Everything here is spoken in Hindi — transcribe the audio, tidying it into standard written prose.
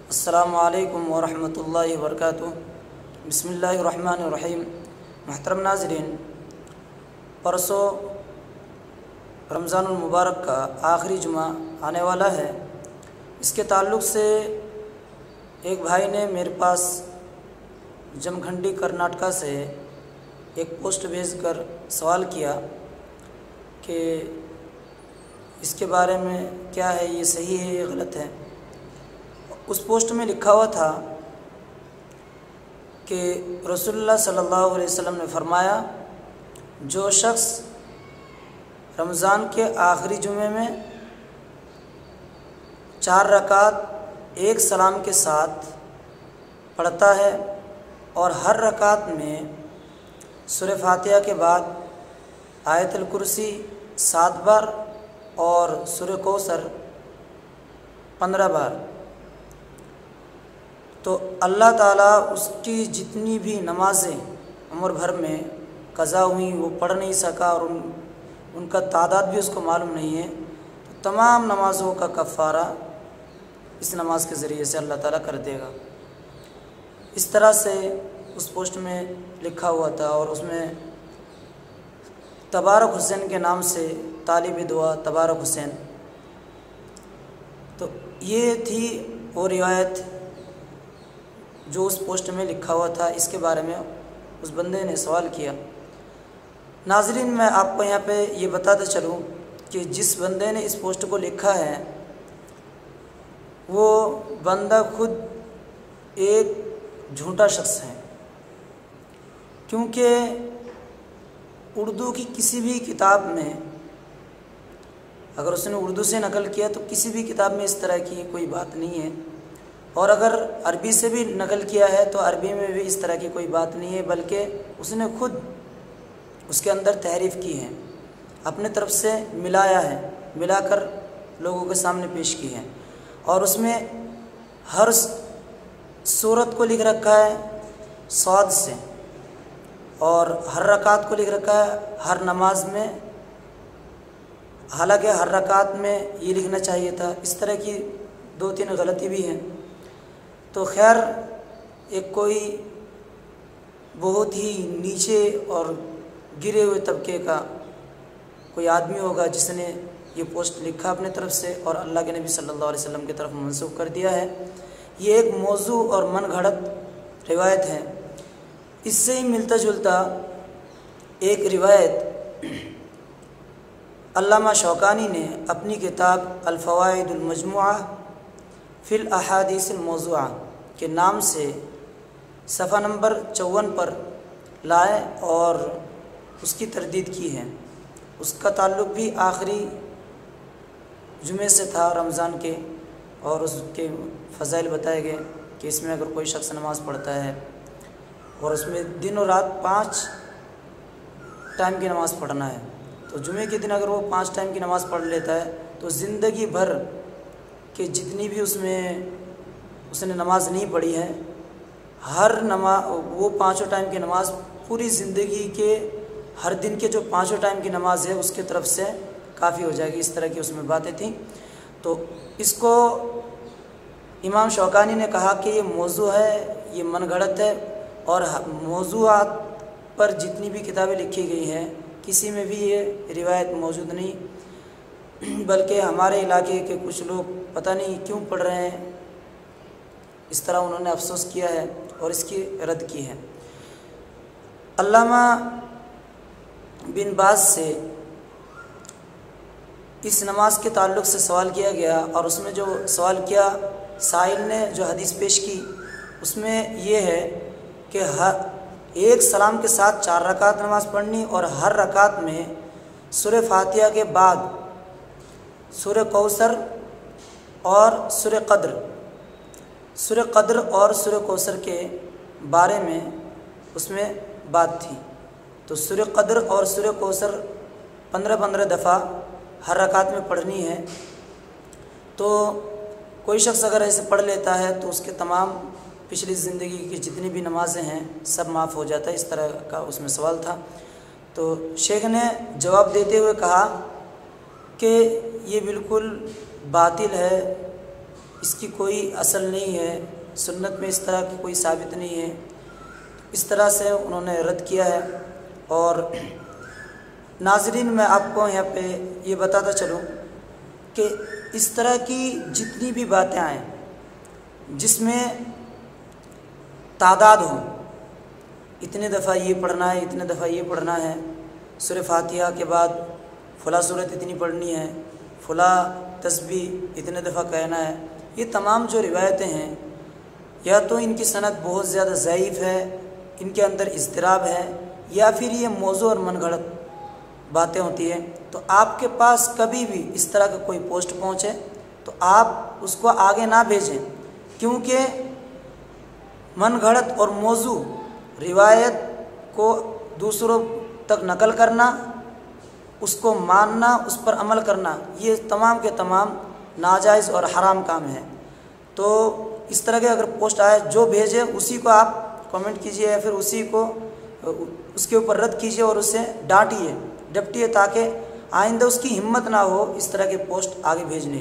अस्सलामु अलैकुम वरहमतुल्लाहि वबरकातुहू। बिस्मिल्लाहिर्रहमानिर्रहीम। महतरम नाज़रीन, परसों रमज़ानुल मुबारक का आखिरी जुमा आने वाला है। इसके ताल्लुक़ से एक भाई ने मेरे पास जमखंडी कर्नाटका से एक पोस्ट भेजकर सवाल किया कि इसके बारे में क्या है, ये सही है ये गलत है। उस पोस्ट में लिखा हुआ था कि रसूलुल्लाह सल्लल्लाहु अलैहि वसल्लम ने फरमाया, जो शख्स रमज़ान के आखिरी जुमे में 4 रकात एक सलाम के साथ पढ़ता है और हर रकात में सूरह फातिहा के बाद आयतुल कुर्सी 7 बार और सूरह कौसर 15 बार, तो अल्लाह ताला उसकी जितनी भी नमाज़ें उम्र भर में क़ज़ा हुई वो पढ़ नहीं सका और उनका तादाद भी उसको मालूम नहीं है, तो तमाम नमाज़ों का कफ़ारा इस नमाज के ज़रिए से अल्लाह ताला कर देगा। इस तरह से उस पोस्ट में लिखा हुआ था और उसमें तबारक हुसैन के नाम से तालिब दुआ तबारक हुसैन, तो ये थी वो रिवायत जो उस पोस्ट में लिखा हुआ था। इसके बारे में उस बंदे ने सवाल किया। नाज़रीन, मैं आपको यहाँ पे ये बताते चलूँ कि जिस बंदे ने इस पोस्ट को लिखा है वो बंदा खुद एक झूठा शख्स है, क्योंकि उर्दू की किसी भी किताब में अगर उसने उर्दू से नकल किया तो किसी भी किताब में इस तरह की कोई बात नहीं है, और अगर अरबी से भी नकल किया है तो अरबी में भी इस तरह की कोई बात नहीं है, बल्कि उसने खुद उसके अंदर तहरीफ़ की है, अपने तरफ से मिलाया है, मिलाकर लोगों के सामने पेश की है। और उसमें हर सूरत को लिख रखा है स्वाद से, और हर रकात को लिख रखा है हर नमाज में, हालांकि हर रकात में ये लिखना चाहिए था। इस तरह की 2-3 गलती भी हैं। तो खैर, एक कोई बहुत ही नीचे और गिरे हुए तबके का कोई आदमी होगा जिसने ये पोस्ट लिखा अपने तरफ से और अल्लाह के नबी सल्लल्लाहु अलैहि वसल्लम की तरफ मंसूब कर दिया है। ये एक मौजू और मन घड़त रिवायत है। इससे ही मिलता जुलता एक रिवायत अल्लामा शौकानी ने अपनी किताब अल-फ़वाइदुल मजमुआ फ़िल अहादीसिल मौज़ूआ के नाम से सफ़ा नंबर 54 पर लाए और उसकी तरदीद की है। उसका ताल्लुक़ भी आखिरी जुमे से था रमज़ान के, और उसके फ़ज़ाइल बताए गए कि इसमें अगर कोई शख्स नमाज़ पढ़ता है और उसमें दिन और रात 5 टाइम की नमाज़ पढ़ना है, तो जुमे के दिन अगर वो 5 टाइम की नमाज़ पढ़ लेता है तो ज़िंदगी भर के जितनी भी उसने नमाज नहीं पढ़ी है, हर वो 5 टाइम की नमाज पूरी ज़िंदगी के हर दिन के जो 5 टाइम की नमाज है उसके तरफ से काफ़ी हो जाएगी। इस तरह की उसमें बातें थी। तो इसको इमाम शौकानी ने कहा कि ये मौजू है, ये मनगढ़ंत है, और मौजूआत पर जितनी भी किताबें लिखी गई हैं किसी में भी ये रिवायत मौजूद नहीं, बल्कि हमारे इलाके के कुछ लोग पता नहीं क्यों पढ़ रहे हैं, इस तरह उन्होंने अफसोस किया है और इसकी रद्द की है। अल्लामा बिन बाज से इस नमाज के ताल्लुक़ से सवाल किया गया, और उसमें जो सवाल किया साइल ने जो हदीस पेश की उसमें ये है कि हर एक सलाम के साथ 4 रकात नमाज़ पढ़नी और हर रकात में सूरह फातिहा के बाद सूरह कौसर और सूरह कद्र और सूरह कौसर के बारे में उसमें बात थी। तो सूरह कद्र और सूरह कौसर 15-15 दफ़ा हर रकात में पढ़नी है। तो कोई शख्स अगर ऐसे पढ़ लेता है तो उसके तमाम पिछली ज़िंदगी की जितनी भी नमाज़ें हैं सब माफ़ हो जाता है। इस तरह का उसमें सवाल था। तो शेख ने जवाब देते हुए कहा कि ये बिल्कुल बातिल है, इसकी कोई असल नहीं है, सुन्नत में इस तरह की कोई साबित नहीं है। इस तरह से उन्होंने रद्द किया है। और नाज़रीन, मैं आपको यहाँ पे ये बताता चलूँ कि इस तरह की जितनी भी बातें आएँ जिसमें तादाद हो, इतने दफ़ा ये पढ़ना है, इतने दफ़ा ये पढ़ना है, सूरह फातिहा के बाद फ़ला सूरत इतनी पढ़नी है, फ़ला तस्बीह इतने दफ़ा कहना है, ये तमाम जो रिवायतें हैं या तो इनकी सनद बहुत ज़्यादा ज़ईफ़ है, इनके अंदर इज़्तिराब है, या फिर ये मौज़ू और मनगढ़ंत बातें होती हैं। तो आपके पास कभी भी इस तरह का कोई पोस्ट पहुँचे तो आप उसको आगे ना भेजें, क्योंकि मनगढ़ंत और मौज़ू रिवायत को दूसरों तक नकल करना, उसको मानना, उस पर अमल करना, ये तमाम के तमाम नाजायज़ और हराम काम है। तो इस तरह के अगर पोस्ट आए, जो भेजे उसी को आप कमेंट कीजिए या फिर उसी को उसके ऊपर रद्द कीजिए और उसे डांटिए, डपटिए, ताकि आइंदा उसकी हिम्मत ना हो इस तरह के पोस्ट आगे भेजने।